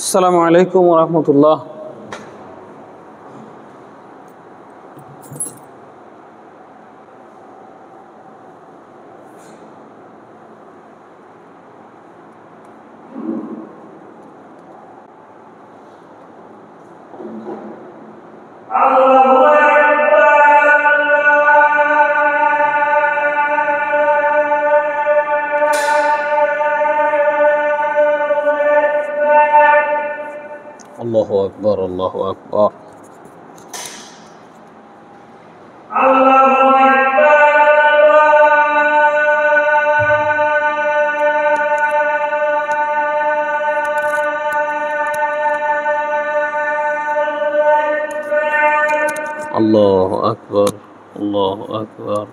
আসসালামু আলাইকুম ওয়া রাহমাতুল্লাহ। আল্লাহু আকবার, আল্লাহু আকবার। আল্লাহু আকবার, আল্লাহু আকবার।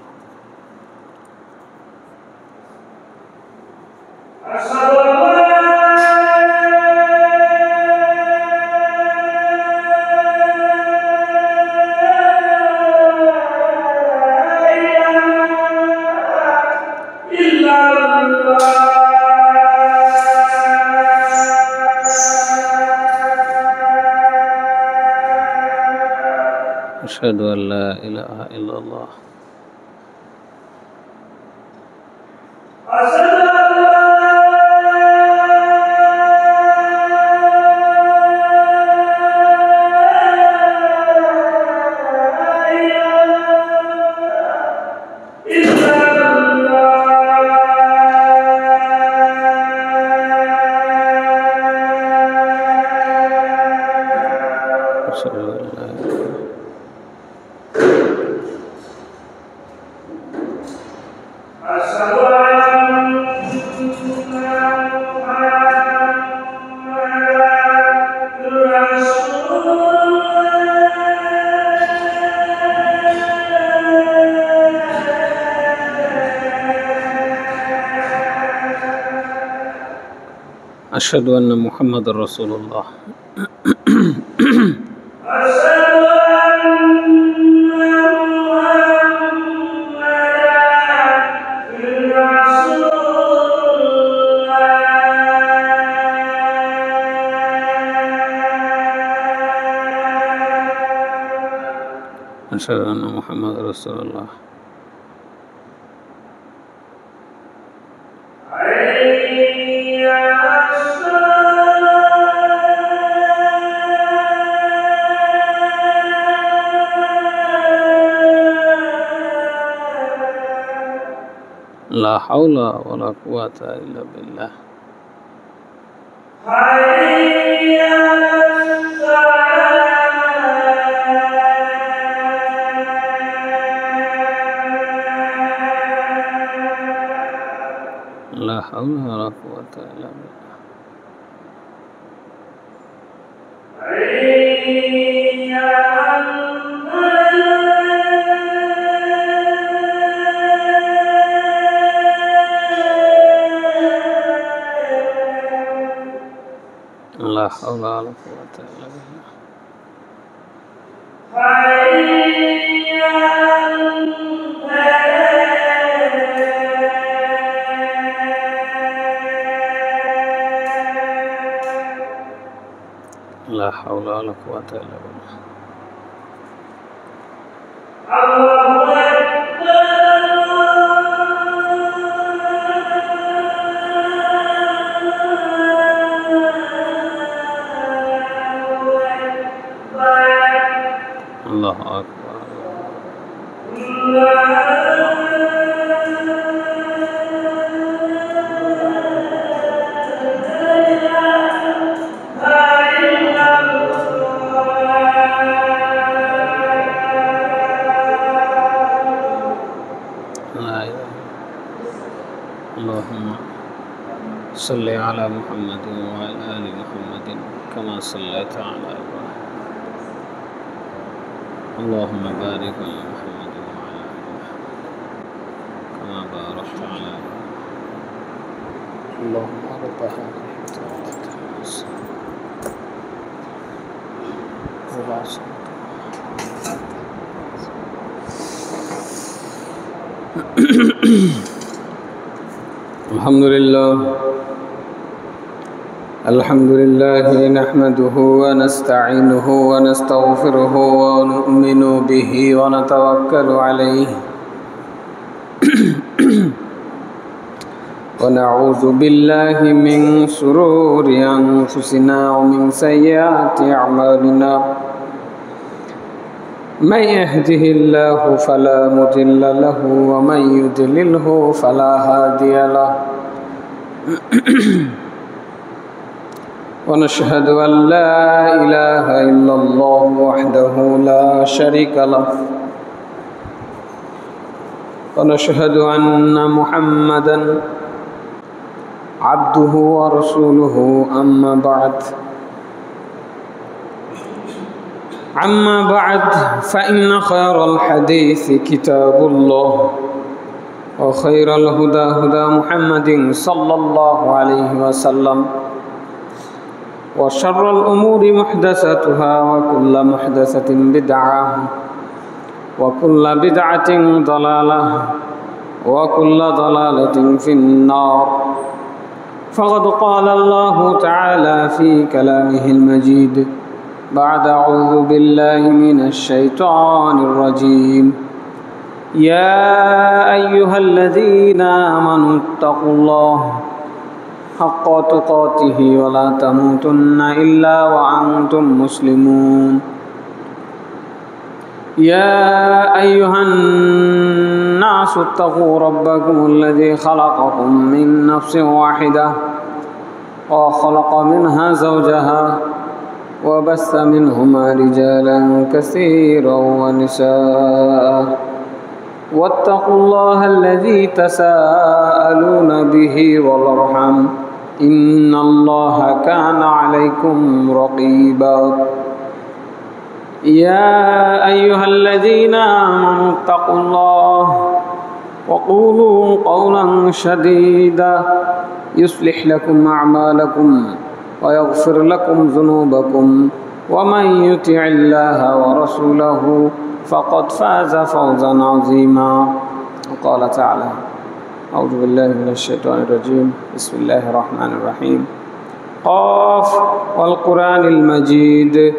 أشهد أن لا إله إلا الله. أشهد أن لا أشهد أن محمد رسول الله. أشهد أن محمد رسول الله. لا حول ولا قوة إلا بالله. لا حول ولا قوة إلا بالله. لا حول ولا قوة إلا بالله. لا حول ولا قوة إلا بالله. الله أكبر. اللهم صل على محمد وعلى آل محمد كما صليت على إبراهيم. اللهم بارك على محمد وعلى آل محمد كما باركت على إبراهيم. اللهم رب هذه الدعوة الحمد لله الحمد لله نحمده ونستعينه ونستغفره ونؤمن به ونتوكل عليه ونعوذ بالله من شرور أنفسنا ومن سيئات أعمالنا من يهده الله فلا مضل له ومن يضلله فلا هادي له ونشهد أن لا إله إلا الله وحده لا شريك له ونشهد أن محمدا عبده ورسوله أما بعد فإن خير الحديث كتاب الله وخير الهدى هدى محمد صلى الله عليه وسلم وشر الأمور محدثاتها وكل محدثة بدعة وكل بدعة ضلالة وكل ضلالة في النار فقد قال الله تعالى في كلامه المجيد بعد أعوذ بالله من الشيطان الرجيم يا أيها الذين آمنوا اتقوا الله حق تقاته ولا تموتن إلا وأنتم مسلمون يا أيها الناس اتقوا ربكم الذي خلقكم من نفس واحدة وخلق منها زوجها وبث منهما رجالا كثيرا ونساء واتقوا الله الذي تساءلون به والأرحام إن الله كان عليكم رقيبا يا أيها الذين آمنوا اتقوا الله وقولوا قولا سديدا يصلح لكم أعمالكم ويغفر لكم ذنوبكم ومن يطع الله ورسوله فقد فاز فوزا عظيما وقال تعالى أعوذ بالله من الشيطان الرجيم بسم الله الرحمن الرحيم قاف والقرآن المجيد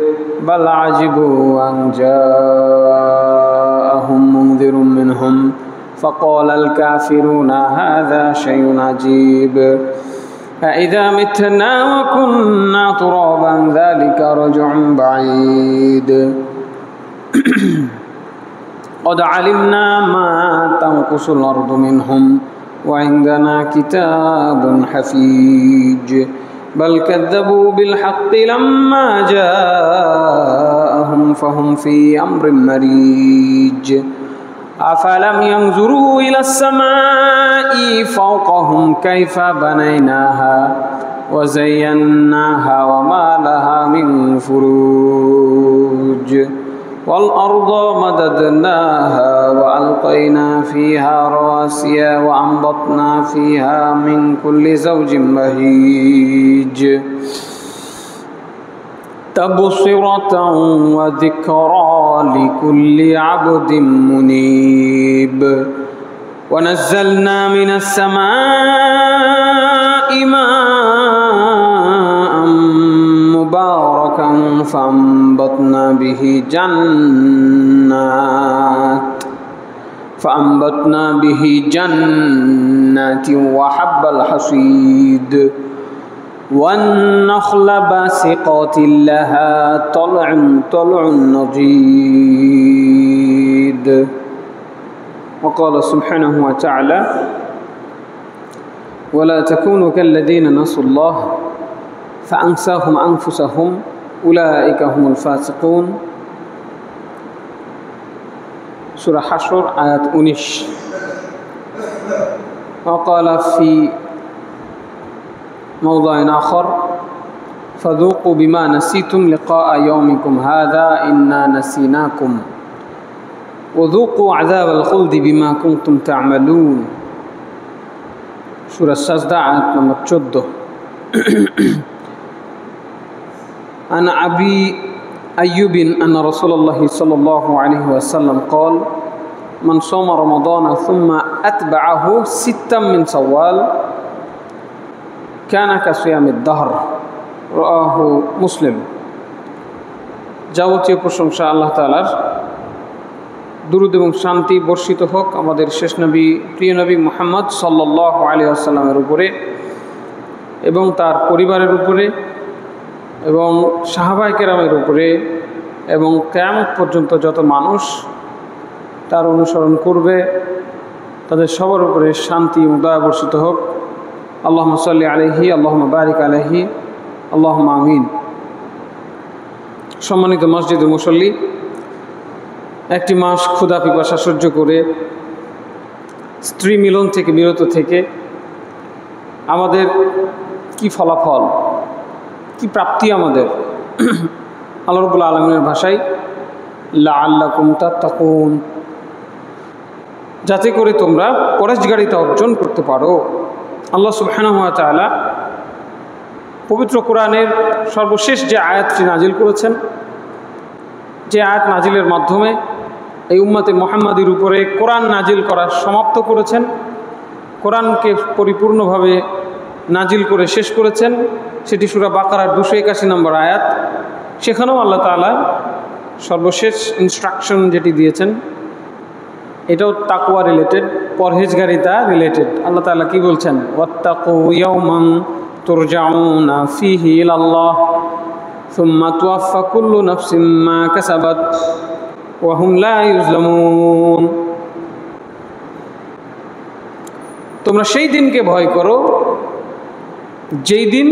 بل عجبوا أن جاءهم منذر منهم فقال الكافرون هذا شيء عجيب أإذا متنا وكنا ترابا ذلك رجع بعيد قد علمنا ما تنقص الأرض منهم وعندنا كتاب حفيظ بل كذبوا بالحق لما جاءهم فهم في أمر مريج أفلم ينظروا إلى السماء فوقهم كيف بنيناها وزيناها وما لها من فروج والأرض مددناها وألقينا فيها رواسي وأنبطنا فيها من كل زوج بهيج تبصرة وذكرى لكل عبد منيب ونزلنا من السماء ماء مباركا فأنبتنا به جنات وحب الحصيد والنخل باسقات لها طلع نضيد وقال سبحانه وتعالى ولا تكونوا كالذين نسوا الله فأنساهم أنفسهم أولئك هم الفاسقون سورة حشر آيات 19 وقال في موضع آخر فذوقوا بما نسيتم لقاء يومكم هذا إنا نسيناكم وذوقوا عذاب الخلد بما كنتم تعملون سورة السجدة آيات نمبر 14 عن أبي أيوب أن رسول الله صلى الله عليه وسلم قال من صام رمضان ثم أتبعه 6 من شوال كان كصيام الدهر রাহু মুসলিম। যাবতীয় প্রশংসা আল্লাহ তাআলার, দুরূদ এবং শান্তি বর্ষিত হোক আমাদের শেষ নবী প্রিয় নবী মুহাম্মদ সাল্লাল্লাহু আলাইহি ওয়াসাল্লামের উপরে এবং তার পরিবারের উপরে এবং সাহাবায়ে কেরামের উপরে এবং কিয়ামত পর্যন্ত যত মানুষ তার অনুসরণ করবে তাদের সবার উপরে শান্তি এবং দয়া বর্ষিত হোক। আল্লাহুম্মা সাল্লি আলাইহি, আল্লাহুম্মা বারিক আলাইহি, আল্লাহুম্মা আমিন। সম্মানিত মসজিদে মুসল্লি, একটি মাস ক্ষুধা পিপাসা সহ্য করে স্ত্রী মিলন থেকে বিরত থেকে আমাদের কি ফলাফল, কি প্রাপ্তি আমাদের? আল্লাহ রাব্বুল আলামিনের ভাষায় লাআল্লাকুম তাত্তাকুন, যাতে করে তোমরা পরহেজগারিতা অর্জন করতে পারো। আল্লাহ সুবহানাহু ওয়া তাআলা পবিত্র কোরআনের সর্বশেষ যে আয়াতটি নাজিল করেছেন, যে আয়াত নাজিলের মাধ্যমে এই উম্মতে মুহাম্মাদির উপরে কোরআন নাজিল করা সমাপ্ত করেছেন, কোরআনকে পরিপূর্ণভাবে নাজিল করে শেষ করেছেন, সেটি সূরা বাকারার 281 নম্বর আয়াত। সেখানেও আল্লাহ তাআলা সর্বশেষ ইনস্ট্রাকশন যেটি দিয়েছেন, এটাও তাকওয়া রিলেটেড, পরহেজগারিতা রিলেটেড। আল্লাহ তাআলা কি বলছেন? ওয়াত্তাকু ইয়াওমান তুরজাউনা ফীহি ইলাল্লাহ সুম্মা তুওয়াফফা কুল্লু নাফসিম মা কাসাবাত ওয়া হুম লা ইউজলামুন। তোমরা সেই দিনকে ভয় করো যেই দিন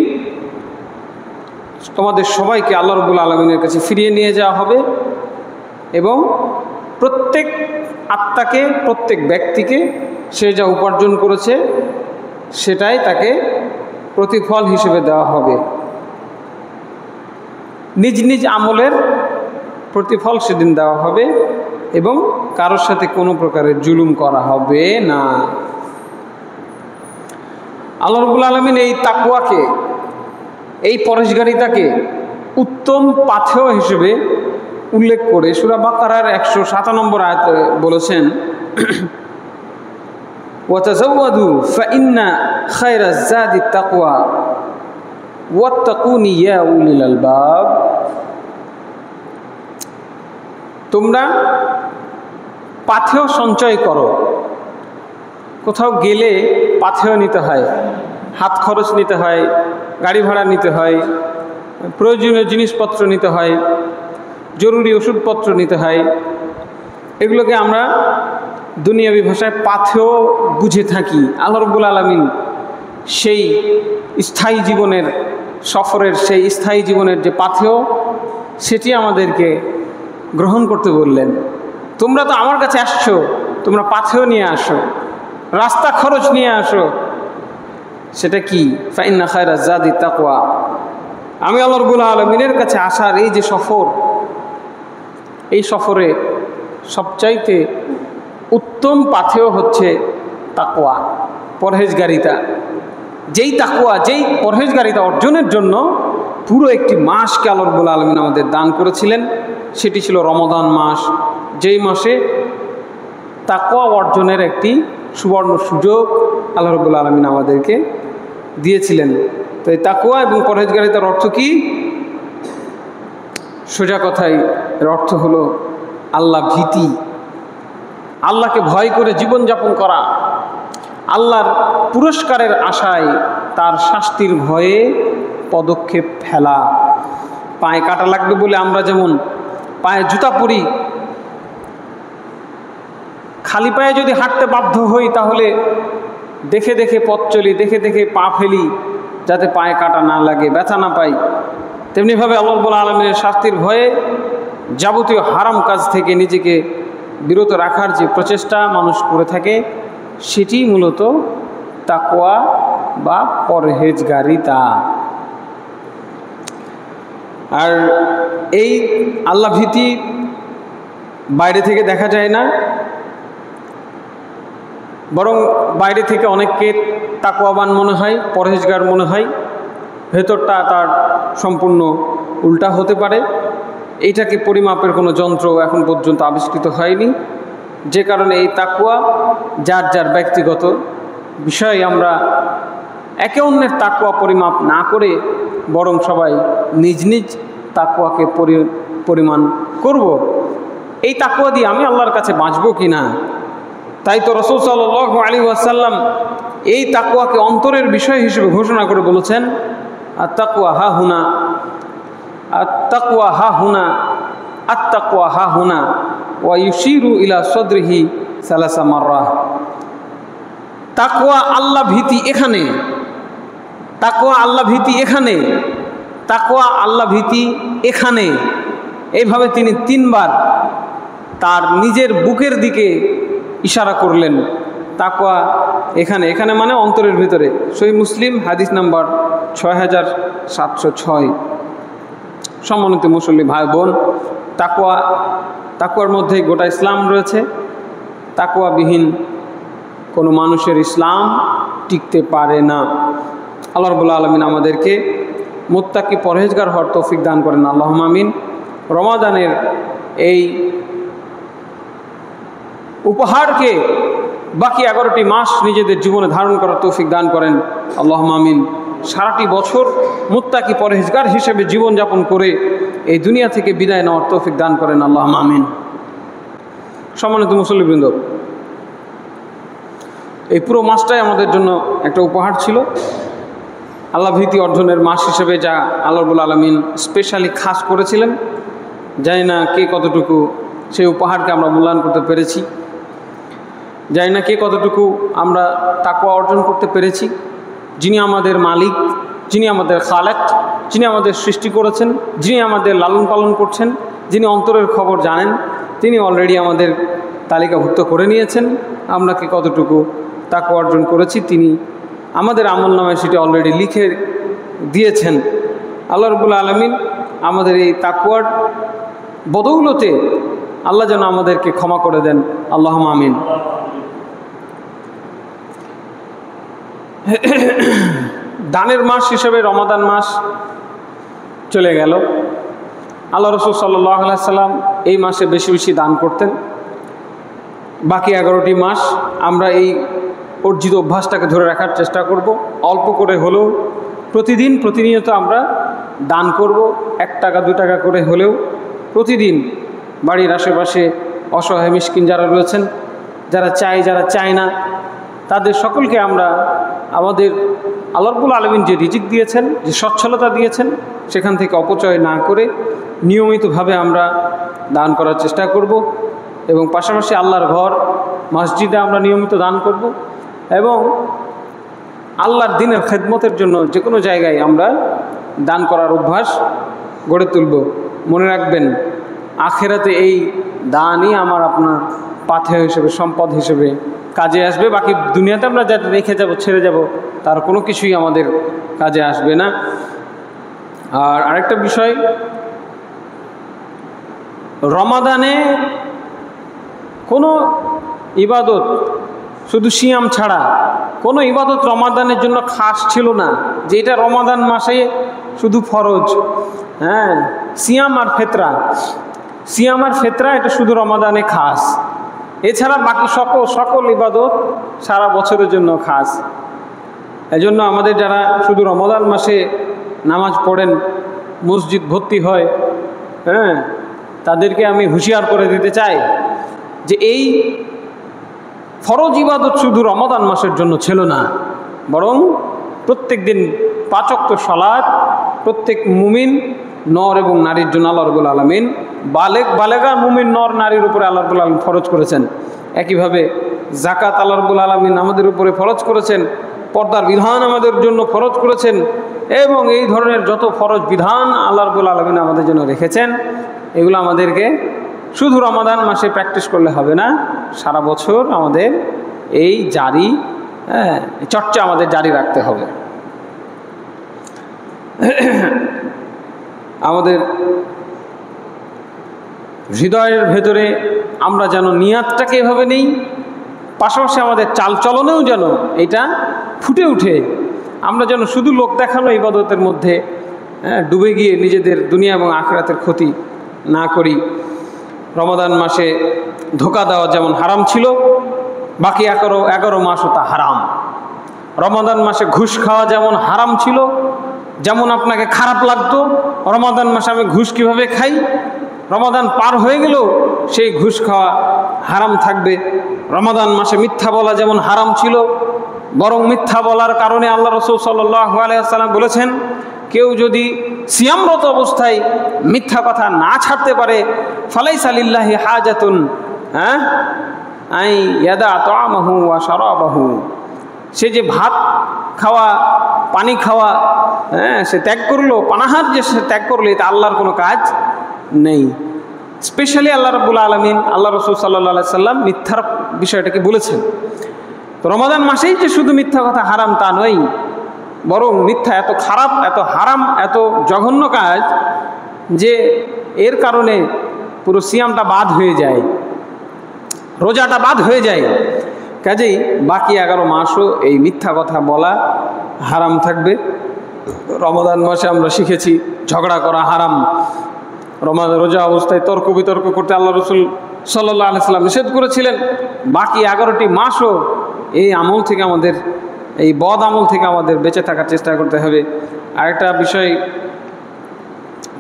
তোমাদের সবাইকে আল্লাহ রাব্বুল আলামিনের কাছে ফিরিয়ে নিয়ে যাওয়া হবে এবং প্রত্যেক আত্মাকে, প্রত্যেক ব্যক্তিকে সে যা উপার্জন করেছে সেটাই তাকে প্রতিফল হিসেবে দেওয়া হবে। নিজ নিজ আমলের প্রতিফল সেদিন দেওয়া হবে এবং কারোর সাথে কোনো প্রকারের জুলুম করা হবে না। আল্লাহ রাব্বুল আলামিন এই তাকওয়াকে, এই পরহেজগারিতাকে উত্তম পাথেয় হিসেবে উল্লেখ করে সূরা বাকারার 107 নম্বর আয়াতে বলেছেন, ওয়াতাযাওয়াদু ফাইন্না খায়রাজ যাদিত তাকওয়া ওয়াত্তাকুনি ইয়া উলিল আলবাব। তোমরা পাথেয় সঞ্চয় করো। কোথাও গেলে পাথেয় নিতে হয়, হাত খরচ নিতে হয়, গাড়ি ভাড়া নিতে হয়, প্রয়োজনীয় জিনিসপত্র নিতে হয়, জরুরি ওষুধপত্র নিতে হয়। এগুলোকে আমরা দুনিয়াবি ভাষায় পাথেয় বুঝে থাকি। আল্লাহ রাব্বুল আলামিন সেই স্থায়ী জীবনের সফরের, সেই স্থায়ী জীবনের যে পাথেয়, সেটি আমাদেরকে গ্রহণ করতে বললেন। তোমরা তো আমার কাছে আসছো, তোমরা পাথেয় নিয়ে আসো, রাস্তা খরচ নিয়ে আসো। সেটা কি? ফাইন্না খায়রাজ যাদিত তাকওয়া। আমি আল্লাহ রাব্বুল আলামিনের কাছে আসার এই যে সফর, এই সফরে সবচাইতে উত্তম পাথেয় হচ্ছে তাকওয়া, পরহেজগারিতা। যেই তাকওয়া, যেই পরহেজগারিতা অর্জনের জন্য পুরো একটি মাসকে আল্লাহ রাব্বুল আলামিন আমাদের দান করেছিলেন, সেটি ছিল রমাদান মাস, যেই মাসে তাকওয়া অর্জনের একটি সুবর্ণ সুযোগ আল্লাহ রাব্বুল আলামিন আমাদেরকে দিয়েছিলেন। তো এই তাকওয়া এবং পরহেজগারিতার অর্থ কি? সোজা কথায় এর অর্থ হলো আল্লাহ ভীতি, আল্লাহকে ভয় করে জীবনযাপন করা, আল্লাহর পুরস্কারের আশায় তার শাস্তির ভয়ে পদক্ষেপ ফেলা। পায়ে কাটা লাগবে বলে আমরা যেমন পায়ে জুতা পরি, খালি পায়ে যদি হাঁটতে বাধ্য হই তাহলে দেখে দেখে পথ চলি, দেখে দেখে পা ফেলি যাতে পায়ে কাটা না লাগে, ব্যথা না পাই। তেমনিভাবে আল্লাহ রাব্বুল আলামিনের শাস্তির ভয়ে যাবতীয় হারাম কাজ থেকে নিজেকে বিরত রাখার যে প্রচেষ্টা মানুষ করে থাকে, সেটি মূলত তাকওয়া বা পরহেজগারিতা। আর এই আল্লাহ ভীতি বাইরে থেকে দেখা যায় না, বরং বাইরে থেকে অনেককে তাকওয়াবান মনে হয়, পরহেজগার মনে হয়, ভেতরটা তার সম্পূর্ণ উল্টা হতে পারে। এইটাকে পরিমাপের কোনো যন্ত্র এখন পর্যন্ত আবিষ্কৃত হয়নি, যে কারণে এই তাকওয়া যার যার ব্যক্তিগত বিষয়। আমরা একে অন্যের তাকওয়া পরিমাপ না করে বরং সবাই নিজ নিজ তাকওয়াকে পরিমাণ করব। এই তাকওয়া দিয়ে আমি আল্লাহর কাছে বাঁচবো কি না। তাই তো রাসূল সাল্লাল্লাহু আলাইহি ওয়াসাল্লাম এই তাকওয়াকে অন্তরের বিষয় হিসেবে ঘোষণা করে বলেছেন, আত-তাকওয়া হা হুনা, আত-তাকওয়া হা হুনা, আত-তাকওয়া হা হুনা, ওয়া ইউশিরু ইলা সাদরিহি সালাসা মাররাহ। তাকওয়া আল্লাহ ভীতি এখানে, তাকওয়া আল্লাহ ভীতি এখানে, তাকওয়া আল্লাহ ভীতি এখানে, এইভাবে তিনি 3 বার তার নিজের বুকের দিকে ইশারা করলেন। তাকওয়া এখানে, এখানে মানে অন্তরের ভিতরে। সহিহ মুসলিম হাদিস নাম্বার 6706। সম্মানিত মুসল্লি ভাই বোন, তাকওয়ার মধ্যে গোটা ইসলাম রয়েছে। তাকওয়াবিহীন কোনো মানুষের ইসলাম টিকতে পারে না। আল্লাহ রাব্বুল আলামিন আমাদেরকে মুত্তাকি পরহেজগার হওয়ার তৌফিক দান করেন, আল্লাহুম্মা আমিন। রমাদানের এই উপহারকে বাকি 11টি মাস নিজেদের জীবনে ধারণ করার তৌফিক দান করেন, আল্লাহুম্মা আমিন। সারাটি বছর মুত্তাকি পরহেজগার হিসেবে জীবনযাপন করে এই দুনিয়া থেকে বিদায় নেওয়ার তৌফিক দান করেন, আল্লাহুম্মা আমিন। সম্মানিত মুসল্লিবৃন্দ, এই পুরো মাসটাই আমাদের জন্য একটা উপহার ছিল। আল্লাহ ভীতি অর্জনের মাস হিসেবে যা আল্লাহ রাব্বুল আলামিন স্পেশালি খাস করেছিলেন, জানি না কে কতটুকু সেই উপহারকে আমরা মূল্যায়ন করতে পেরেছি, জানি না কে কতটুকু আমরা তাকওয়া অর্জন করতে পেরেছি। যিনি আমাদের মালিক, যিনি আমাদের খালেক, যিনি আমাদের সৃষ্টি করেছেন, যিনি আমাদের লালন পালন করছেন, যিনি অন্তরের খবর জানেন, তিনি অলরেডি আমাদের তালিকাভুক্ত করে নিয়েছেন। আমরা কি কতটুকু তাকওয়া অর্জন করেছি তিনি আমাদের আমলনামায় সেটি অলরেডি লিখে দিয়েছেন। আল্লাহ রাব্বুল আলামিন আমাদের এই তাকওয়ার বদৌলতে আল্লাহ যেন আমাদেরকে ক্ষমা করে দেন, আল্লাহুম্মা আমিন। দানের মাস হিসেবে রমাদান মাস চলে গেল। আল্লাহ রাসূল সাল্লাল্লাহু আলাইহি সাল্লাম এই মাসে বেশি বেশি দান করতেন। বাকি 11টি মাস আমরা এই অর্জিত অভ্যাসটাকে ধরে রাখার চেষ্টা করব। অল্প করে হলেও প্রতিদিন প্রতিনিয়ত আমরা দান করব। 1 টাকা 2 টাকা করে হলেও প্রতিদিন বাড়ির আশেপাশে অসহায় মিসকিন যারা রয়েছেন, যারা চায় যারা চায় না, তাদের সকলকে আমরা আমাদের আল্লাহ রাব্বুল আলামিন যে রিজিক দিয়েছেন, যে সচ্ছলতা দিয়েছেন, সেখান থেকে অপচয় না করে নিয়মিতভাবে আমরা দান করার চেষ্টা করব। এবং পাশাপাশি আল্লাহর ঘর মসজিদে আমরা নিয়মিত দান করব এবং আল্লাহর দ্বীনের খেদমতের জন্য যে কোনো জায়গায় আমরা দান করার অভ্যাস গড়ে তুলব। মনে রাখবেন, আখেরাতে এই দানই আমার আপনার পাথেয় হিসেবে, সম্পদ হিসেবে কাজে আসবে। বাকি দুনিয়াতে আমরা যা রেখে যাব, ছেড়ে যাব, তার কোনো কিছুই আমাদের কাজে আসবে না। আর আরেকটা বিষয়, রমাদানে কোনো ইবাদত, শুধু সিয়াম ছাড়া কোনো ইবাদত রমাদানের জন্য খাস ছিল না যে এটা রমাদান মাসে শুধু ফরজ। হ্যাঁ, সিয়াম আর ফেতরা এটা শুধু রমাদানে খাস, এছাড়া বাকি সকল ইবাদত সারা বছরের জন্য খাস। এজন্য আমাদের যারা শুধু রমাদান মাসে নামাজ পড়েন, মসজিদ ভর্তি হয়, হ্যাঁ, তাদেরকে আমি হুঁশিয়ার করে দিতে চাই যে এই ফরজ ইবাদত শুধু রমাদান মাসের জন্য ছিল না, বরং প্রত্যেক দিন 5 ওয়াক্ত সালাত প্রত্যেক মুমিন নর এবং নারীর জন্য আল্লাহ রাব্বুল আলামিন বালেগা মুমিন নর নারীর উপরে আল্লাহ রাব্বুল আলামিন ফরজ করেছেন। একইভাবে যাকাত আল্লাহ রাব্বুল আলামিন আমাদের উপরে ফরজ করেছেন, পর্দার বিধান আমাদের জন্য ফরজ করেছেন এবং এই ধরনের যত ফরজ বিধান আল্লাহ রাব্বুল আলামিন আমাদের জন্য রেখেছেন, এগুলো আমাদেরকে শুধু রমাদান মাসে প্র্যাকটিস করলে হবে না, সারা বছর আমাদের এই চর্চা আমাদের জারি রাখতে হবে। আমাদের হৃদয়ের ভেতরে আমরা যেন নিয়াতটাকে এভাবে নেই, পাশাপাশি আমাদের চালচলনেও যেন এটা ফুটে উঠে, আমরা যেন শুধু লোক দেখানো ইবাদতের মধ্যে ডুবে গিয়ে নিজেদের দুনিয়া এবং আখিরাতের ক্ষতি না করি। রমাদান মাসে ধোঁকা দেওয়া যেমন হারাম ছিল, বাকি 11 মাসও তা হারাম। রমাদান মাসে ঘুষ খাওয়া যেমন হারাম ছিল, যেমন আপনাকে খারাপ লাগতো রমাদান মাসে আমি ঘুষ কীভাবে খাই, রমাদান পার হয়ে গেল সেই ঘুষ খাওয়া হারাম থাকবে। রমাদান মাসে মিথ্যা বলা যেমন হারাম ছিল, বরং মিথ্যা বলার কারণে আল্লাহ রাসূল সাল্লাল্লাহু আলাইহি ওয়াসাল্লাম বলেছেন, কেউ যদি সিয়ামরত অবস্থায় মিথ্যা কথা না ছাড়তে পারে, ফালাইসা লিল্লাহি হাজাতুন আই ইয়াদা তা'আমাহু ওয়া শারাবাহু, সে যে ভাত খাওয়া পানি খাওয়া সে ত্যাগ করলো, পানাহার যে সে ত্যাগ করলো, এটা আল্লাহর কোনো কাজ নেই। স্পেশালি আল্লাহ রাব্বুল আলামিন, আল্লাহ রাসূল সাল্লাল্লাহু আলাইহি সাল্লাম মিথ্যার বিষয়টাকে বলেছেন। তো রমাদান মাসেই যে শুধু মিথ্যা কথা হারাম তা নয়, বরং মিথ্যা এত খারাপ, এত হারাম, এত জঘন্য কাজ যে এর কারণে পুরো সিয়ামটা বাদ হয়ে যায়, রোজাটা বাদ হয়ে যায়। কাজেই বাকি 11 মাসও এই মিথ্যা কথা বলা হারাম থাকবে। রমাদান মাসে আমরা শিখেছি ঝগড়া করা হারাম, রোজা অবস্থায় তর্ক বিতর্ক করতে আল্লাহ রাসূল সাল্লাল্লাহু আলাইহি সাল্লাম নিষেধ করেছিলেন। বাকি 11টি মাসও এই আমল থেকে আমাদের, এই বদ আমল থেকে আমাদের বেঁচে থাকার চেষ্টা করতে হবে। আরেকটা বিষয়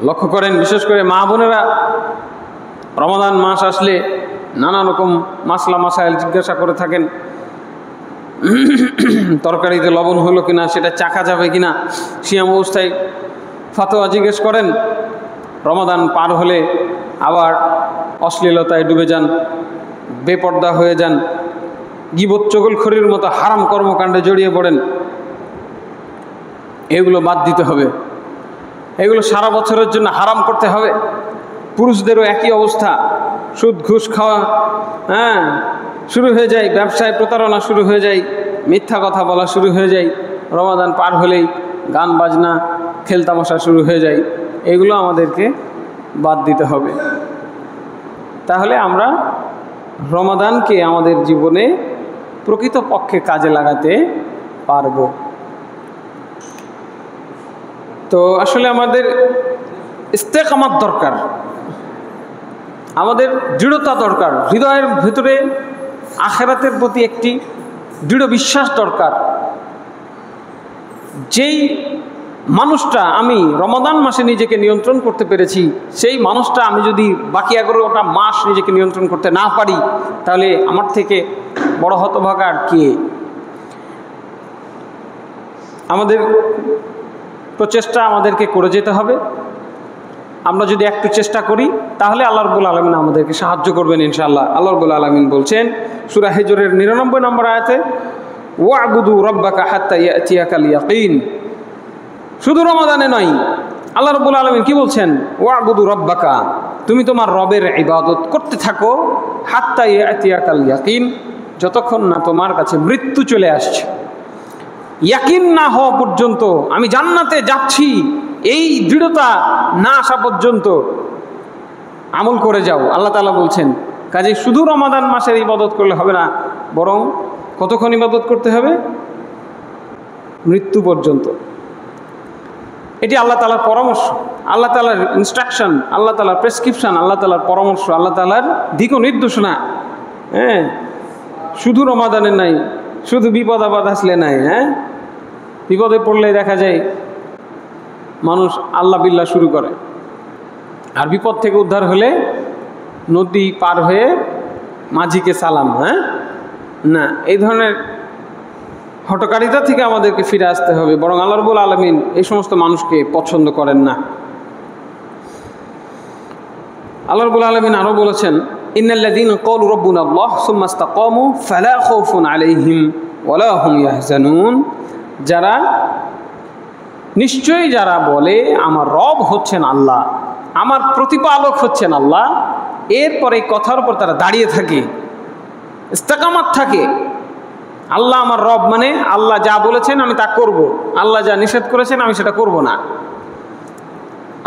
লক্ষ্য করেন, বিশেষ করে মা বোনেরা রমাদান মাস আসলে নানা রকম মাসলা মাসাইল জিজ্ঞাসা করে থাকেন, তরকারিতে লবণ হলো কিনা, সেটা চাখা যাবে কিনা, সিয়াম অবস্থায় ফাতোয়া জিজ্ঞেস করেন। রমাদান পার হলে আবার অশ্লীলতায় ডুবে যান, বেপর্দা হয়ে যান, গীবত চগলখড়ির মতো হারাম কর্মকাণ্ডে জড়িয়ে পড়েন। এগুলো বাদ দিতে হবে, এগুলো সারা বছরের জন্য হারাম করতে হবে। পুরুষদেরও একই অবস্থা, সুদ ঘুষ খাওয়া শুরু হয়ে যায়, ব্যবসায় প্রতারণা শুরু হয়ে যায়, মিথ্যা কথা বলা শুরু হয়ে যায়, রমাদান পার হলেই গান বাজনা খেলতামাশা শুরু হয়ে যায়। এগুলো আমাদেরকে বাদ দিতে হবে, তাহলে আমরা রমাদানকে আমাদের জীবনে প্রকৃতপক্ষে কাজে লাগাতে পারব। তো আসলে আমাদের ইস্তেকামাত দরকার, আমাদের দৃঢ়তা দরকার, হৃদয়ের ভিতরে আখিরাতের প্রতি একটি দৃঢ় বিশ্বাস দরকার। যেই মানুষটা আমি রমাদান মাসে নিজেকে নিয়ন্ত্রণ করতে পেরেছি, সেই মানুষটা আমি যদি বাকি 11টা মাস নিজেকে নিয়ন্ত্রণ করতে না পারি, তাহলে আমার থেকে বড় হতভাগা আর কে? আমাদের প্রচেষ্টা আমাদেরকে করে যেতে হবে। আমরা যদি একটু চেষ্টা করি তাহলে আল্লাহ রাব্বুল আলামিন আমাদেরকে সাহায্য করবেন ইনশাআল্লাহ। আল্লাহ রাব্বুল আলামিন বলছেন সূরা হিজরের 99 নম্বর আয়াতে, ওয়া'বুদু রাব্বাকা হাত্তা ইয়াতিয়াকাল ইয়াকিন। শুধু রমাদানে নয়, আল্লাহ রাব্বুল আলামিন কি বলছেন? ওয়া'বুদু রাব্বাকা, তুমি তোমার রবের ইবাদত করতে থাকো, হাত্তা ইয়াতিয়াকাল ইয়াকিন, যতক্ষণ না তোমার কাছে মৃত্যু চলে আসছে। ইয়াকিন না হওয়া পর্যন্ত, আমি জান্নাতে যাচ্ছি এই দৃঢ়তা না আসা পর্যন্ত আমল করে যাও, আল্লাহ তাআলা বলছেন। কাজে শুধু রমাদান মাসের ইবাদত করলে হবে না, বরং কতক্ষণ ইবাদত করতে হবে? মৃত্যু পর্যন্ত। এটি আল্লাহ তাআলার পরামর্শ, আল্লাহ তাআলার ইনস্ট্রাকশন, আল্লাহ তাআলার প্রেসক্রিপশন, আল্লাহ তাআলার পরামর্শ, আল্লাহ তাআলার দিক নির্দেশনা। শুধু রমাদানে নাই, শুধু বিপদ আপদ আসলে নাই। বিপদে পড়লে দেখা যায় মানুষ আল্লাহ বিল্লাহ শুরু করে, আর বিপদ থেকে উদ্ধার হলে নদী পার হয়ে মাঝিকে সালাম। না, এই ধরনের হটকারিতা থেকে আমাদেরকে ফিরে আসতে হবে, বরং আল্লাহ রাব্বুল আলামিন এই সমস্ত মানুষকে পছন্দ করেন না। আল্লাহ রাব্বুল আলামিন আরও বলেছেন, ইন্নাল্লাযীনা ক্বালু রাব্বুনাল্লাহ সুম্মা ইসতাকামু ফালা খাউফুন আলাইহিম ওয়ালা হুম ইয়াহজানুন। নিশ্চয়ই যারা বলে আমার রব হচ্ছেন আল্লাহ, আমার প্রতিপালক হচ্ছেন আল্লাহ, এরপরে কথার উপর তারা দাঁড়িয়ে থাকে, ইস্তেকামাত থাকে। আল্লাহ আমার রব মানে আল্লাহ যা বলেছেন আমি তা করব, আল্লাহ যা নিষেধ করেছেন আমি সেটা করব না।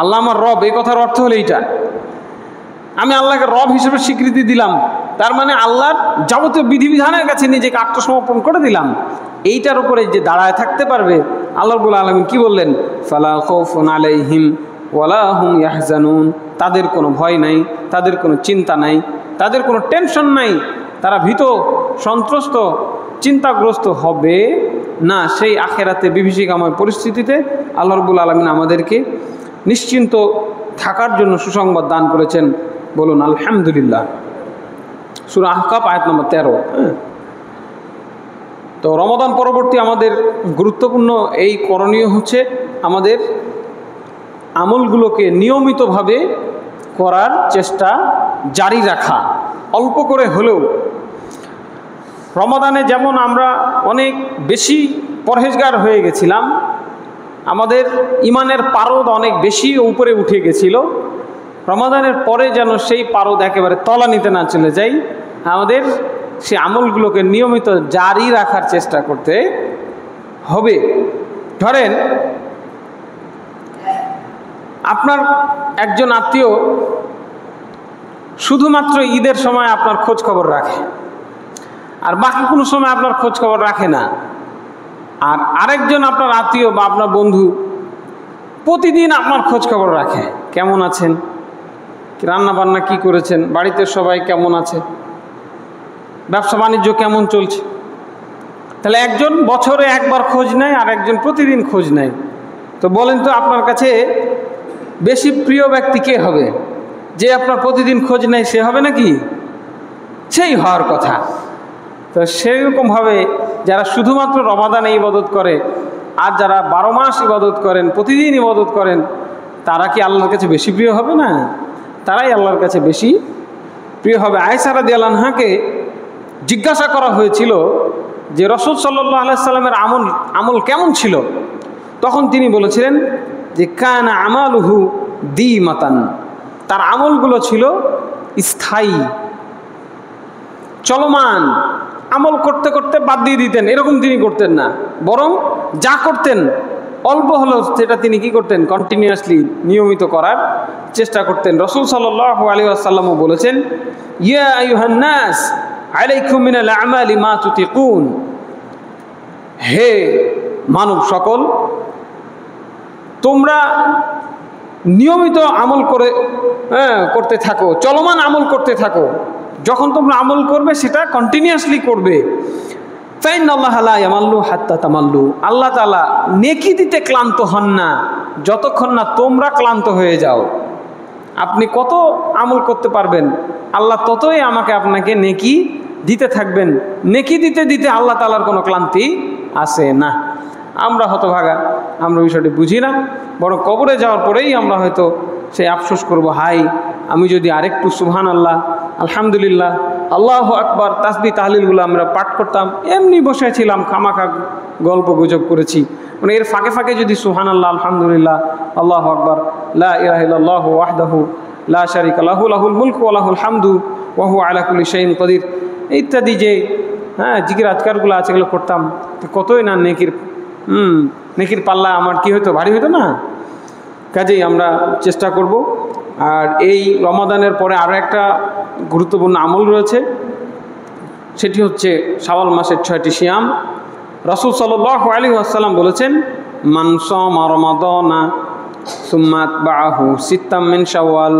আল্লাহ আমার রব, এই কথার অর্থ হলো এইটা। আমি আল্লাহকে রব হিসেবে স্বীকৃতি দিলাম, তার মানে আল্লাহর যাবতীয় বিধিবিধানের কাছে নিজেকে আত্মসমর্পণ করে দিলাম। এইটার উপরে যে দাঁড়ায় থাকতে পারবে, আল্লাহ রাব্বুল আলামিন কি বললেন? ফালা খাউফুন আলাইহিম ওয়ালা হুম ইয়াহজানুন। তাদের কোনো ভয় নাই, তাদের কোনো চিন্তা নাই, তাদের কোনো টেনশন নাই, তারা ভীত সন্ত্রস্ত চিন্তাগ্রস্ত হবে না, সেই আখেরাতে বিভীষিকাময় পরিস্থিতিতে আল্লাহ রাব্বুল আলামিন আমাদেরকে নিশ্চিন্ত থাকার জন্য সুসংবাদ দান করেছেন। বলুন আলহামদুলিল্লাহ। সূরা আহকাফ আয়াত নম্বর 13। তো রমাদান পরবর্তী আমাদের গুরুত্বপূর্ণ এই করণীয় হচ্ছে আমাদের আমলগুলোকে নিয়মিতভাবে করার চেষ্টা জারি রাখা, অল্প করে হলেও। রমাদানে যেমন আমরা অনেক বেশি পরহেজগার হয়ে গেছিলাম, আমাদের ইমানের পারদ অনেক বেশি উপরে উঠে গেছিল, রমাদানের পরে যেন সেই পারদ একেবারে তলানিতে না চলে যায়, আমাদের সে আমলগুলোকে নিয়মিত জারি রাখার চেষ্টা করতে হবে। ধরেন আপনার একজন আত্মীয় শুধুমাত্র ঈদের সময় আপনার খোঁজ খবর রাখে, আর বাকি কোনো সময় আপনার খোঁজ খবর রাখে না। আর আরেকজন আপনার আত্মীয় বা আপনার বন্ধু প্রতিদিন আপনার খোঁজ খবর রাখে, কেমন আছেন, রান্না বান্না কি করেছেন, বাড়িতে সবাই কেমন আছে, ব্যবসা বাণিজ্য কেমন চলছে। তাহলে একজন বছরে একবার খোঁজ নেয় আর একজন প্রতিদিন খোঁজ নেয়। তো বলেন তো আপনার কাছে বেশি প্রিয় ব্যক্তি কে হবে? যে আপনার প্রতিদিন খোঁজ নেয় সে হবে নাকি? সেই হওয়ার কথা। তো সেরকমভাবে যারা শুধুমাত্র রমাদানে ইবাদত করে আর যারা 12 মাস ইবাদত করেন, প্রতিদিন ইবাদত করেন, তারা কি আল্লাহর কাছে বেশি প্রিয় হবে না? তারাই আল্লাহর কাছে বেশি প্রিয় হবে। আয়েশা রাদিয়াল্লাহু আনহাকে জিজ্ঞাসা করা হয়েছিল যে রাসূল সাল্লাল্লাহু আলাইহি সাল্লামের আমল কেমন ছিল। তখন তিনি বলেছিলেন যে কানা আমালুহু দীমাতান, তার আমলগুলো ছিল স্থায়ী, চলমান। আমল করতে করতে বাদ দিয়ে দিতেন এরকম তিনি করতেন না, বরং যা করতেন অল্প হলেও সেটা তিনি কি করতেন? কন্টিনিউয়াসলি নিয়মিত করার চেষ্টা করতেন। রাসূল সাল্লাল্লাহু আলাইহি ওয়াসাল্লামও বলেছেন, ইয়া আইয়ুহান নাস আলাইকুম মিনাল আমালি মা তুতিকুন, হে মানব সকল, তোমরা নিয়মিত আমল করতে থাকো, চলমান আমল করতে থাকো। যখন তোমরা আমল করবে সেটা কন্টিনিউয়াসলি করবে। ফাইনাল্লাহা লা ইয়ামাল্লু হাত্তা তামাল্লু, আল্লাহ তাআলা নেকি দিতে ক্লান্ত হন না যতক্ষণ না তোমরা ক্লান্ত হয়ে যাও। আপনি কত আমল করতে পারবেন, আল্লাহ ততই আপনাকে নেকি দিতে থাকবেন। নেকি দিতে দিতে আল্লাহ তাআলার কোনো ক্লান্তি আসে না। আমরা হতভাগা, আমরা বিষয়টি বুঝি না, বরং কবরে যাওয়ার পরেই আমরা হয়তো সেই আফসোস করব, হাই আমি যদি আরেকটু সুবহানাল্লাহ, আলহামদুলিল্লাহ, আল্লাহু আকবার, তাসবিহ তাহলিলগুলো আমরা পাঠ করতাম, এমনি বসেছিলাম খামাখা গল্প গুজব করেছি, মানে এর ফাঁকে ফাঁকে যদি সুবহানাল্লাহ, আলহামদুলিল্লাহ, আল্লাহু আকবার, লা ইলাহা ইল্লাল্লাহু ওয়াহদাহু লা শারীকা লাহু লাহুল মুলকু ওয়া লাহুল হামদু ওয়া হুয়া আলা কুল্লি শাইইন কাদির ইত্যাদি যে জিকির আজকারগুলো আছে এগুলো করতাম, তো কতই না নেকির পাল্লা আমার কি হতো, ভারী হতো না। কাজেই আমরা চেষ্টা করব। আর এই রমাদানের পরে আরও একটা গুরুত্বপূর্ণ আমল রয়েছে, সেটি হচ্ছে শাওয়াল মাসের 6টি সিয়াম। রাসূল সাল্লাল্লাহু আলাইহি ওয়াসাল্লাম বলেছেন, মান সামা রমাদানা সুম্মা আতবাআহু সিত্তাম মিন শাওয়াল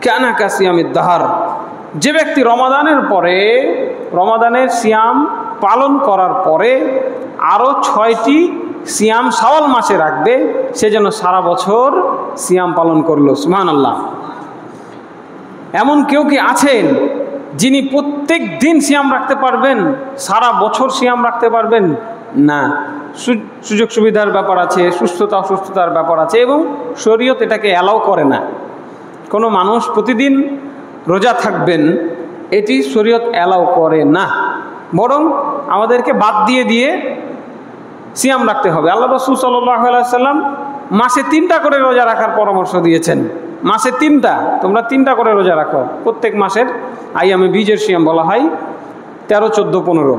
কানা কাসিয়ামিদ দাহর, যে ব্যক্তি রমাদানের সিয়াম পালন করার পরে আরও 6টি সিয়াম শাওয়াল মাসে রাখবে, সে যেন সারা বছর সিয়াম পালন করলো। সুবহানাল্লাহ। এমন কেউ কি আছেন যিনি প্রত্যেক দিন সিয়াম রাখতে পারবেন, সারা বছর সিয়াম রাখতে পারবেন? না, সুযোগ সুবিধার ব্যাপার আছে, সুস্থতা অসুস্থতার ব্যাপার আছে, এবং শরীয়ত এটাকে অ্যালাউ করে না। কোনো মানুষ প্রতিদিন রোজা থাকবেন এটি শরীয়ত অ্যালাউ করে না, বরং আমাদেরকে বাদ দিয়ে সিয়াম রাখতে হবে। আল্লাহ রাসূল সাল্লাল্লাহু আলাইহি ওয়াসাল্লাম মাসে 3টা করে রোজা রাখার পরামর্শ দিয়েছেন। মাসে 3টা, তোমরা 3টা করে রোজা রাখো। প্রত্যেক মাসের আইয়ামে বীজের সিয়াম বলা হয়, 13, 14, 15,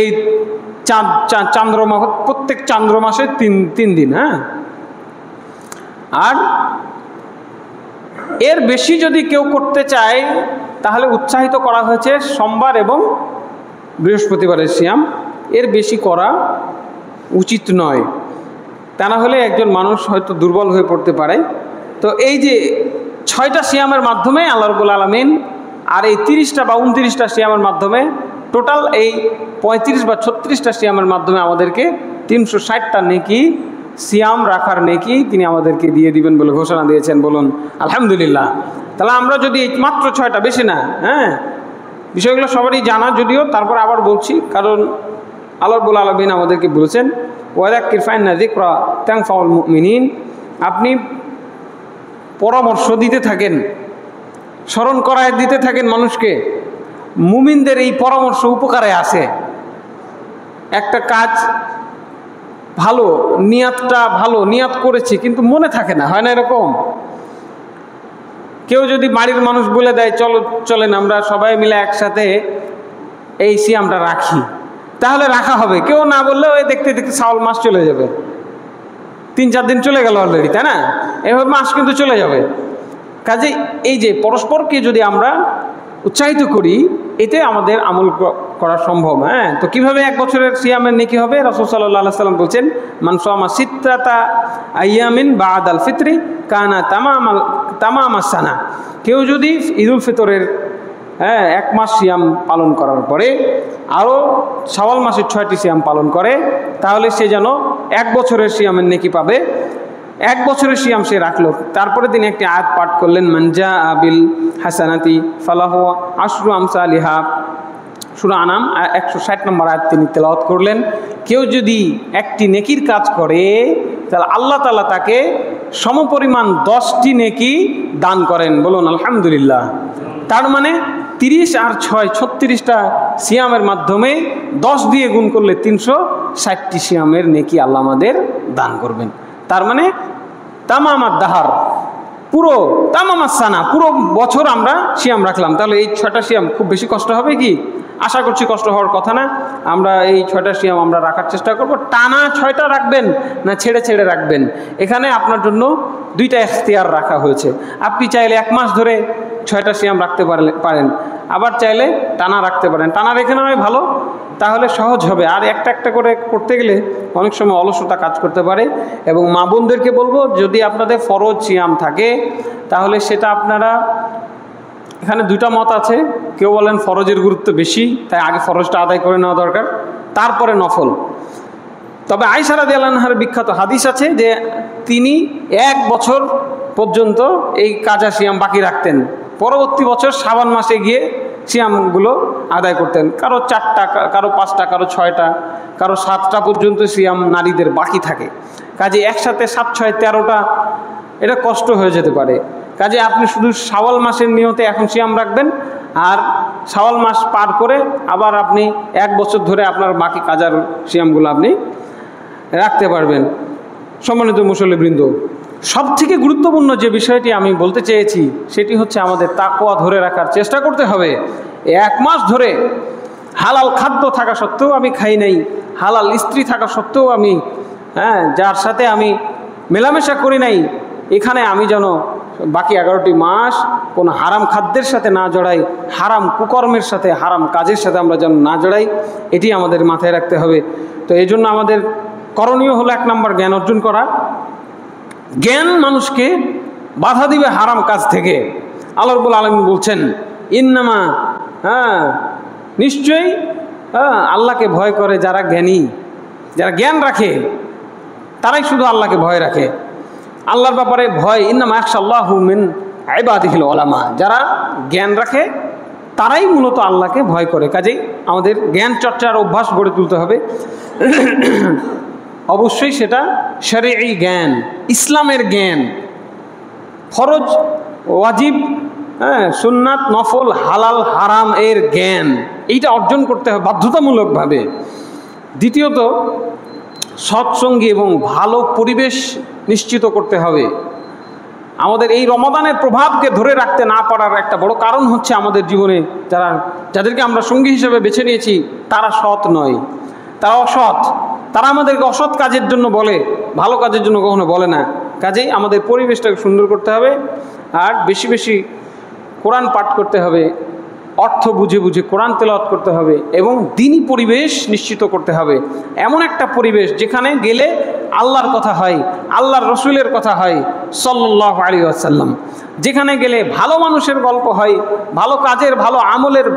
এই চান্দ্রমা, প্রত্যেক চান্দ্র মাসে 3 দিন। আর এর বেশি যদি কেউ করতে চায় তাহলে উৎসাহিত করা হয়েছে সোমবার এবং বৃহস্পতিবারের সিয়াম, এর বেশি করা উচিত নয়, তা না হলে একজন মানুষ হয়তো দুর্বল হয়ে পড়তে পারে। তো এই যে 6টা সিয়ামের মাধ্যমে আল্লাহ রাব্বুল আলামিন, আর এই 30টা বা 29টা সিয়ামের মাধ্যমে টোটাল এই 35 বা 36টা সিয়ামের মাধ্যমে আমাদেরকে 360টা নেকি, সিয়াম রাখার নেকি তিনি আমাদেরকে দিয়ে দিবেন বলে ঘোষণা দিয়েছেন। বলুন আলহামদুলিল্লাহ। তাহলে আমরা যদি মাত্র 6টা, বেশি না, হ্যাঁ, বিষয়গুলো সবারই জানা যদিও, তারপর আবার বলছি, কারণ আল্লাহ রাব্বুল আলামিন আমাদেরকে বলেছেন ওয়াযাক্কির ফাইন্না যিকরা তানফাউল মুমিনিন। আপনি পরামর্শ দিতে থাকেন, স্মরণ করায় দিতে থাকেন মানুষকে। মুমিনদের এই পরামর্শ উপকারে আসে। একটা কাজ ভালো, নিয়াতটা ভালো, নিয়াত করেছি কিন্তু মনে থাকে না, হয় না এরকম? কেউ যদি বাড়ির মানুষ বলে দেয় চলেন আমরা সবাই মিলে একসাথে এই সিয়ামটা রাখি, তাহলে রাখা হবে। কেউ না বললে ওই দেখতে দেখতে শাওয়াল মাস চলে যাবে, 3-4 দিন চলে গেল অলরেডি, তাই না? এভাবে মাস কিন্তু চলে যাবে। কাজে এই যে পরস্পরকে যদি আমরা উৎসাহিত করি, এতে আমাদের আমল করা সম্ভব। হ্যাঁ, তো কিভাবে 1 বছরের সিয়ামের নেকি হবে? রাসূল সাল্লাল্লাহু আলাইহি ওয়াসাল্লাম বলছেন মান সামা সিত্তাতা আইয়ামিন বাদাল ফিত্রি কানা তামামাস সানা। কেউ যদি ঈদুল ফিতরের 1 মাস সিয়াম পালন করার পরে আরও শাওয়াল মাসের 6টি সিয়াম পালন করে, তাহলে সে যেন 1 বছরের সিয়ামের নেকি পাবে। 1 বছরের সিয়াম সে রাখলো, তারপরে তিনি একটি আয়াত পাঠ করলেন, মানজা আবিল হাসানাতি ফালাহু আশরু আমসালিহা। সূরা আনাম 160 নম্বর আয়াত তিনি তেলাওয়াত করলেন। কেউ যদি একটি নেকির কাজ করে, তাহলে আল্লাহ তাআলা তাকে সমপরিমাণ 10টি নেকি দান করেন। বলুন আলহামদুলিল্লাহ। তার মানে 30 আর 6 36টা সিয়ামের মাধ্যমে 10 দিয়ে গুণ করলে 360টি সিয়ামের নেকি আল্লাহ আমাদের দান করবেন। তার মানে তামামাদ দাহার, পুরো তামামাস সানা, পুরো বছর আমরা সিয়াম রাখলাম। তাহলে এই 6টা সিয়াম খুব বেশি কষ্ট হবে কি? আশা করছি কষ্ট হওয়ার কথা না। আমরা এই 6টা সিয়াম আমরা রাখার চেষ্টা করব। টানা 6টা রাখবেন না ছেড়ে ছেড়ে রাখবেন, এখানে আপনার জন্য 2টা এখতিয়ার রাখা হয়েছে। আপনি চাইলে 1 মাস ধরে 6টা সিয়াম রাখতে পারেন, আবার চাইলে টানা রাখতে পারেন। টানা রেখে নেওয়াই ভালো, তাহলে সহজ হবে। আর একটা একটা করে করতে গেলে অনেক সময় অলসতা কাজ করতে পারে। এবং মা বোনদেরকে বলবো, যদি আপনাদের ফরজ সিয়াম থাকে তাহলে সেটা আপনারা, এখানে 2টা মত আছে। কেউ বলেন ফরজের গুরুত্ব বেশি, তাই আগে ফরজটা আদায় করে নেওয়া দরকার, তারপরে নফল। তবে আয়েশা রাদিয়াল্লাহু আনহার বিখ্যাত হাদিস আছে যে তিনি 1 বছর পর্যন্ত এই কাজা সিয়াম বাকি রাখতেন, পরবর্তী বছর শাবান মাসে গিয়ে সিয়ামগুলো আদায় করতেন। কারো 4টা, কারো 5টা, কারো 6টা, কারো 7টা পর্যন্ত সিয়াম নারীদের বাকি থাকে। কাজে একসাথে 7, 6, 13টা এটা কষ্ট হয়ে যেতে পারে। কাজে আপনি শুধু শাওয়াল মাসের নিয়তে এখন সিয়াম রাখবেন, আর শাওয়াল মাস পার করে আবার আপনি 1 বছর ধরে আপনার বাকি কাজার সিয়ামগুলো আপনি রাখতে পারবেন। সম্মানিত মুসল্লিবৃন্দ, সবথেকে গুরুত্বপূর্ণ যে বিষয়টি আমি বলতে চেয়েছি সেটি হচ্ছে আমাদের তাকওয়া ধরে রাখার চেষ্টা করতে হবে। 1 মাস ধরে হালাল খাদ্য থাকা সত্ত্বেও আমি খাই নাই, হালাল স্ত্রী থাকা সত্ত্বেও আমি যার সাথে আমি মেলামেশা করি নাই, এখানে আমি যেন বাকি 11টি মাস কোনো হারাম খাদ্যের সাথে না জড়াই, হারাম কুকর্মের সাথে, হারাম কাজের সাথে আমরা যেন না জড়াই, এটি আমাদের মাথায় রাখতে হবে। তো এই জন্য আমাদের করণীয় হলো 1 নম্বর জ্ঞান অর্জন করা। জ্ঞান মানুষকে বাধা দিবে হারাম কাজ থেকে। আল্লাহ রাব্বুল আলামিন বলছেন ইন্নামা, নিশ্চয়ই আল্লাহকে ভয় করে যারা জ্ঞানী, যারা জ্ঞান রাখে তারাই শুধু আল্লাহকে ভয় রাখে। আল্লাহর ব্যাপারে ভয়, ইন্নামা ইয়াখশাল্লাহু মিন ইবাদিহিল উলামা, যারা জ্ঞান রাখে তারাই মূলত আল্লাহকে ভয় করে। কাজেই আমাদের জ্ঞান চর্চার অভ্যাস গড়ে তুলতে হবে। অবশ্যই সেটা শরঈ জ্ঞান, ইসলামের জ্ঞান, ফরজ ওয়াজিব, সুন্নাত নফল, হালাল হারাম এর জ্ঞান, এইটা অর্জন করতে হবে বাধ্যতামূলকভাবে। দ্বিতীয়ত, সৎসঙ্গী এবং ভালো পরিবেশ নিশ্চিত করতে হবে। আমাদের এই রমাদানের প্রভাবকে ধরে রাখতে না পারার একটা বড় কারণ হচ্ছে আমাদের জীবনে যাদেরকে আমরা সঙ্গী হিসেবে বেছে নিয়েছি তারা সৎ নয়, তারা অসৎ। তারা আমাদেরকে অসৎ কাজের জন্য বলে, ভালো কাজের জন্য কখনো বলে না। কাজেই আমাদের পরিবেশটাকে সুন্দর করতে হবে, আর বেশি বেশি কোরআন পাঠ করতে হবে, অর্থ বুঝে বুঝে কোরআন তেলাওয়াত করতে হবে, এবং দ্বীনি পরিবেশ নিশ্চিত করতে হবে। এমন একটা পরিবেশ যেখানে গেলে আল্লাহর কথা হয়, আল্লাহর রসুলের কথা হয় সাল্লাল্লাহু আলাইহি ওয়াসাল্লাম, যেখানে গেলে ভালো মানুষের গল্প হয়, ভালো কাজের, ভালো আমলের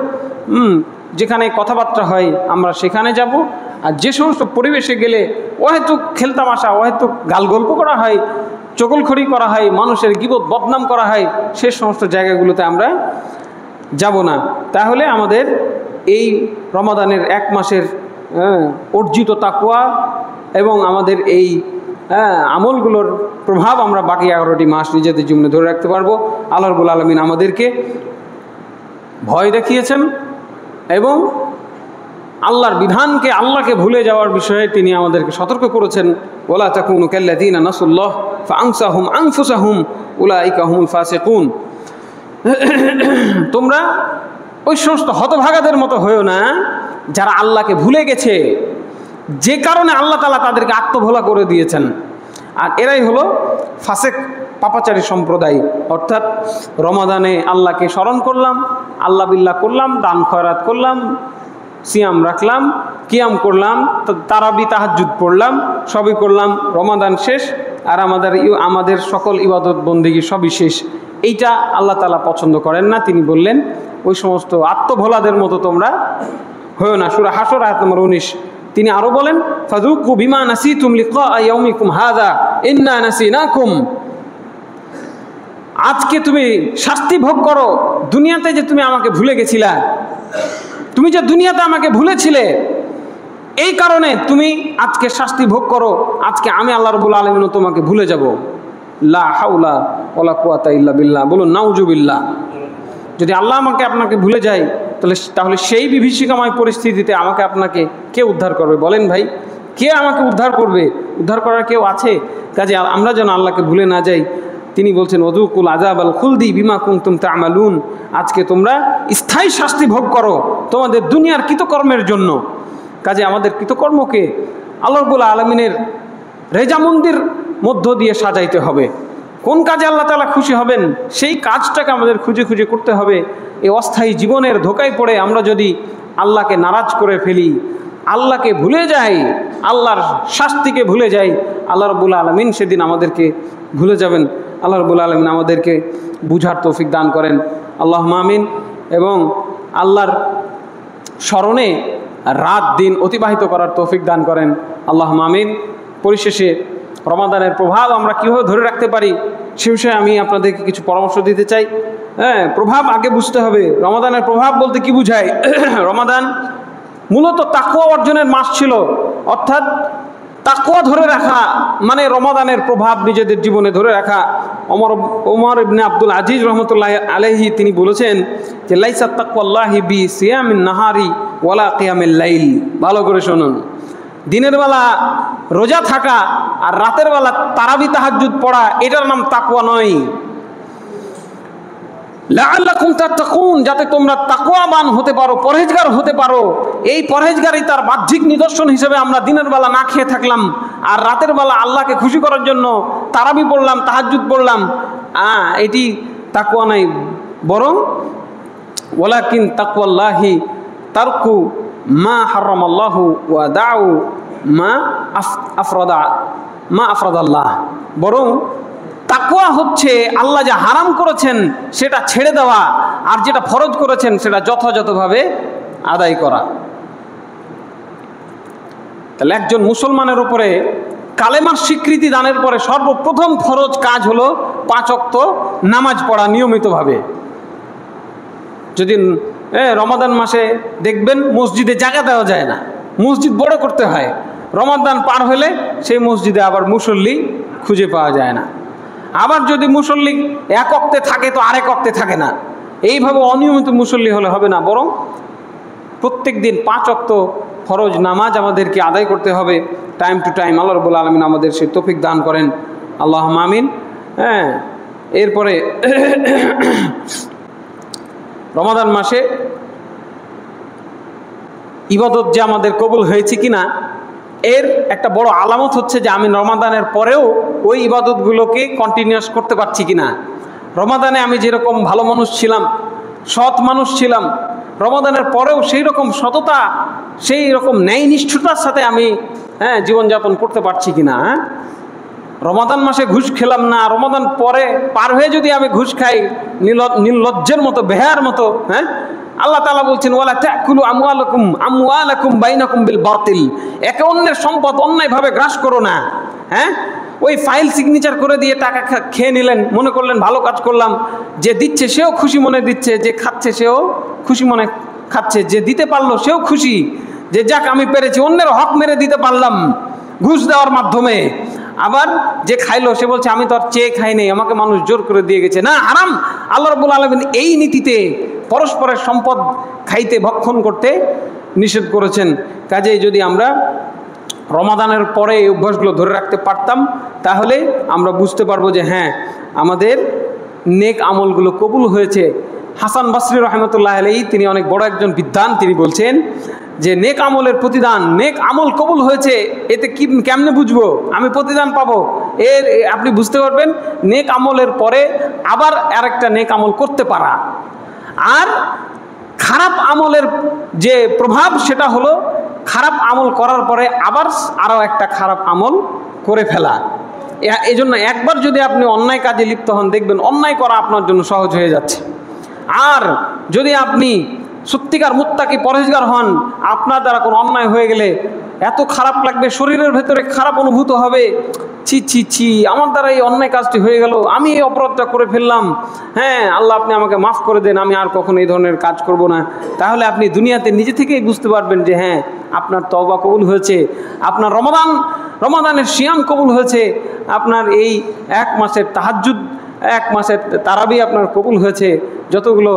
যেখানে কথাবার্তা হয় আমরা সেখানে যাব। আর যে সমস্ত পরিবেশে গেলে হয়তো খেলতামাশা, হয়তো গাল গল্প করা হয়, চগলখড়ি করা হয়, মানুষের গীবত বদনাম করা হয়, সে সমস্ত জায়গাগুলোতে আমরা যাব না। তাহলে আমাদের এই রমাদানের 1 মাসের অর্জিত তাকওয়া এবং আমাদের এই আমলগুলোর প্রভাব আমরা বাকি 11টি মাস নিজেদের জীবনে ধরে রাখতে পারবো। আল্লাহ রাব্বুল আলামিন আমাদেরকে ভয় দেখিয়েছেন এবং আল্লাহর বিধানকে, আল্লাহকে ভুলে যাওয়ার বিষয়ে তিনি আমাদেরকে সতর্ক করেছেন। ওয়ালা তাকুনু কাল্লাযীনা নাসুল্লাহ ফাআনসাহুম আনফুসাহুম উলাইকা হুমুল ফাসিকুন। তোমরা ওই সমস্ত হতভাগাদের মতো হয়েও না যারা আল্লাহকে ভুলে গেছে, যে কারণে আল্লাহ তাআলা তাদেরকে আত্মভোলা করে দিয়েছেন। আর এরাই হলো ফাসেক, পাপাচারী সম্প্রদায়। অর্থাৎ রমাদানে আল্লাহকে স্মরণ করলাম, আল্লাহ বিল্লাহ করলাম, দান খয়রাত করলাম, সিয়াম রাখলাম, কিয়াম করলাম, তারাবি তাহাজ্জুদ পড়লাম, সবই করলাম, রমাদান শেষ আর আমাদের সকল ইবাদত বন্দেগী সবই শেষ। এইটা আল্লাহ তাআলা পছন্দ করেন না। তিনি বললেন ওই সমস্ত আত্মভোলাদের মতো তোমরা হয়েও না। সূরা হাশর আয়াত নম্বর 19। তিনি আরো বলেন ফাযুকু বিমা নাসিতুম লিকা ইয়াউমিকুম হাযা ইন্না নাসিনাকুম। আজকে তুমি শাস্তি ভোগ করো, দুনিয়াতে যে তুমি আমাকে ভুলে গেছিলা, তুমি যে দুনিয়াতে আমাকে ভুলেছিলে, এই কারণে তুমি আজকে শাস্তি ভোগ করো। আজকে আমি আল্লাহ রাব্বুল আলামিন তোমাকে ভুলে যাব। লা হাওলা ওয়ালা কুওয়াতা ইল্লা বিল্লাহ। বলুন নাউজুবিল্লাহ। যদি আল্লাহ আমাকে আপনাকে ভুলে যায় তাহলে সেই বিভীষিকাময় পরিস্থিতিতে আমাকে আপনাকে কে উদ্ধার করবে বলেন ভাই? কে আমাকে উদ্ধার করবে? উদ্ধার করার কেউ আছে? কাজে আমরা যেন আল্লাহকে ভুলে না যাই। তিনি বলছেন ওযুকুল আযাবাল খুলদি বিমা কুনতুম তা'মালুন। আজকে তোমরা স্থায়ী শাস্তি ভোগ করো তোমাদের দুনিয়ার কৃতকর্মের জন্য। কাজে আমাদের কৃতকর্মকে আল্লাহ রাব্বুল আলামিনের রেজামন্দির মধ্য দিয়ে সাজাইতে হবে। কোন কাজে আল্লাহ তাআলা খুশি হবেন সেই কাজটাকে আমাদের খুঁজে খুঁজে করতে হবে। এই অস্থায়ী জীবনের ধোকায় পড়ে আমরা যদি আল্লাহকে নারাজ করে ফেলি, আল্লাহকে ভুলে যাই, আল্লাহর শাস্তিকে ভুলে যাই, আল্লাহ রাব্বুল আলামিন সেদিন আমাদেরকে ভুলে যাবেন। আল্লাহ রাব্বুল আলামিন আমাদেরকে বুঝার তৌফিক দান করেন, আল্লাহুম্মা আমিন। এবং আল্লাহর স্মরণে রাত দিন অতিবাহিত করার তৌফিক দান করেন, আল্লাহুম্মা আমিন। পরিশেষে রমাদানের প্রভাব আমরা কীভাবে ধরে রাখতে পারি সে বিষয়ে আমি আপনাদেরকে কিছু পরামর্শ দিতে চাই। প্রভাব আগে বুঝতে হবে। রমাদানের প্রভাব বলতে কি বুঝায়? রমাদান মূলত তাকওয়া অর্জনের মাস ছিল। অর্থাৎ তাকওয়া ধরে রাখা মানে রমাদানের প্রভাব নিজেদের জীবনে ধরে রাখা। ওমর ইবনে আব্দুল আজিজ রহমতুল্লাহ আলাইহি তিনি বলেছেন যে লাইসা তাকওয়াল্লাহি বি সিয়ামিন নাহারি ওয়ালা কিয়ামিল লাইল। ভালো করে শুনুন, দিনের বেলা রোজা থাকা আর রাতের বেলা তারাবি তাহাজ্জুদ পড়া এটার নাম তাকওয়া নয়। লাআল্লাকুম তাত্তাকুন, যাতে তোমরা তাকওয়াবান হতে পারো, পরহেজগার হতে পারো। এই পরহেজগারই তার বাহ্যিক নিদর্শন হিসেবে আমরা দিনের বেলা না খেয়ে থাকলাম আর রাতের বেলা আল্লাহকে খুশি করার জন্য তারাবি পড়লাম, তাহাজ্জুদ পড়লাম, এটি তাকওয়া নাই। বরং ওয়ালাকিন তাকওয়াল্লাহি তারকু মা হারামাল্লাহু ওয়া দাউ মা আফরাদাল্লাহ। বরং তাকওয়া হচ্ছে আল্লাহ যা হারাম করেছেন সেটা ছেড়ে দেওয়া আর যেটা ফরজ করেছেন সেটা যথাযথভাবে আদায় করা। তাহলে একজন মুসলমানের উপরে কালেমার স্বীকৃতি দানের পরে সর্বপ্রথম ফরজ কাজ হলো 5 ওয়াক্ত নামাজ পড়া নিয়মিতভাবে। যদি রমাদান মাসে দেখবেন মসজিদে জায়গা দেওয়া যায় না, মসজিদ বড় করতে হয়। রমাদান পার হলে সেই মসজিদে আবার মুসল্লি খুঁজে পাওয়া যায় না। আবার যদি মুসল্লি এক ওয়াক্তে থাকে তো আরেক ওয়াক্তে থাকে না। এইভাবে অনিয়মিত মুসল্লি হলে হবে না, বরং প্রত্যেক দিন 5 ওয়াক্ত ফরজ নামাজ আমাদেরকে আদায় করতে হবে টাইম টু টাইম। আল্লাহ রাব্বুল আলামিন আমাদের সেই তৌফিক দান করেন, আল্লাহুম্মা আমিন। এরপরে রমাদান মাসে ইবাদত যে আমাদের কবুল হয়েছে কিনা এর একটা বড় আলামত হচ্ছে যে আমি রমাদানের পরেও ওই ইবাদতগুলোকে কন্টিনিউয়াস করতে পারছি কিনা। রমাদানে আমি যেরকম ভালো মানুষ ছিলাম, সৎ মানুষ ছিলাম, রমাদানের পরেও সেই রকম সততা, সেই রকম ন্যায়নিষ্ঠতার সাথে আমি জীবনযাপন করতে পারছি কিনা। রমাদান মাসে ঘুষ খেলাম না, রমাদান পরে পার হয়ে যদি আমি ঘুষ খাই নির্লজ্জের মতো, বেহার মতো, আল্লাহ তাআলা বলছেন ওয়ালা তাকুলু আমওয়ালাকুম বাইনাকুম বিল বাতিল, একে অন্যের সম্পদ অন্যায়ভাবে গ্রাস করো না। হ্যাঁ, ওই ফাইল সিগনেচার করে দিয়ে টাকা খেয়ে নিলেন, মনে করলেন ভালো কাজ করলাম, যে দিচ্ছে সেও খুশি মনে দিচ্ছে, যে খাচ্ছে সেও খুশি মনে খাচ্ছে, যে দিতে পারলো সেও খুশি যে যাক আমি পেরেছি, অন্যের হক মেরে দিতে পারলাম ঘুষ দেওয়ার মাধ্যমে। আবার যে খাইলো সে বলছে আমি তো আর চেয়ে খাই নাই, আমাকে মানুষ জোর করে দিয়ে গেছে। না, হারাম। আল্লাহ রাব্বুল আলামিন এই নীতিতে পরস্পরের সম্পদ খাইতে ভক্ষণ করতে নিষেধ করেছেন। কাজেই যদি আমরা রমাদানের পরে এই অভ্যাসগুলো ধরে রাখতে পারতাম তাহলে আমরা বুঝতে পারবো যে হ্যাঁ, আমাদের নেক আমলগুলো কবুল হয়েছে। হাসান বসরি রহমতুল্লাহ আলাইহি, তিনি অনেক বড় একজন বিদ্বান, তিনি বলছেন যে নেক আমলের প্রতিদান, নেক আমল কবুল হয়েছে, এতে কি কেমনে বুঝবো আমি প্রতিদান পাবো? এর আপনি বুঝতে পারবেন নেক আমলের পরে আবার আরেকটা নেক আমল করতে পারা। আর খারাপ আমলের যে প্রভাব সেটা হলো খারাপ আমল করার পরে আবার আরও একটা খারাপ আমল করে ফেলা। এই জন্য একবার যদি আপনি অন্যায় কাজে লিপ্ত হন, দেখবেন অন্যায় করা আপনার জন্য সহজ হয়ে যাচ্ছে। আর যদি আপনি সত্যিকার মুত্তাকি পরহেজগার হন, আপনার দ্বারা কোনো অন্যায় হয়ে গেলে এত খারাপ লাগবে, শরীরের ভেতরে খারাপ অনুভূত হবে, ছি ছি ছি আমার দ্বারা এই অন্যায় কাজটি হয়ে গেল, আমি এই অপরাধটা করে ফেললাম, হ্যাঁ আল্লাহ আপনি আমাকে মাফ করে দেন, আমি আর কখনো এই ধরনের কাজ করব না। তাহলে আপনি দুনিয়াতে নিজে থেকেই বুঝতে পারবেন যে হ্যাঁ আপনার তওবা কবুল হয়েছে, আপনার রমাদানের সিয়াম কবুল হয়েছে, আপনার এই এক মাসের তাহাজ্জুদ, এক মাসের তারাবি আপনার কবুল হয়েছে। যতগুলো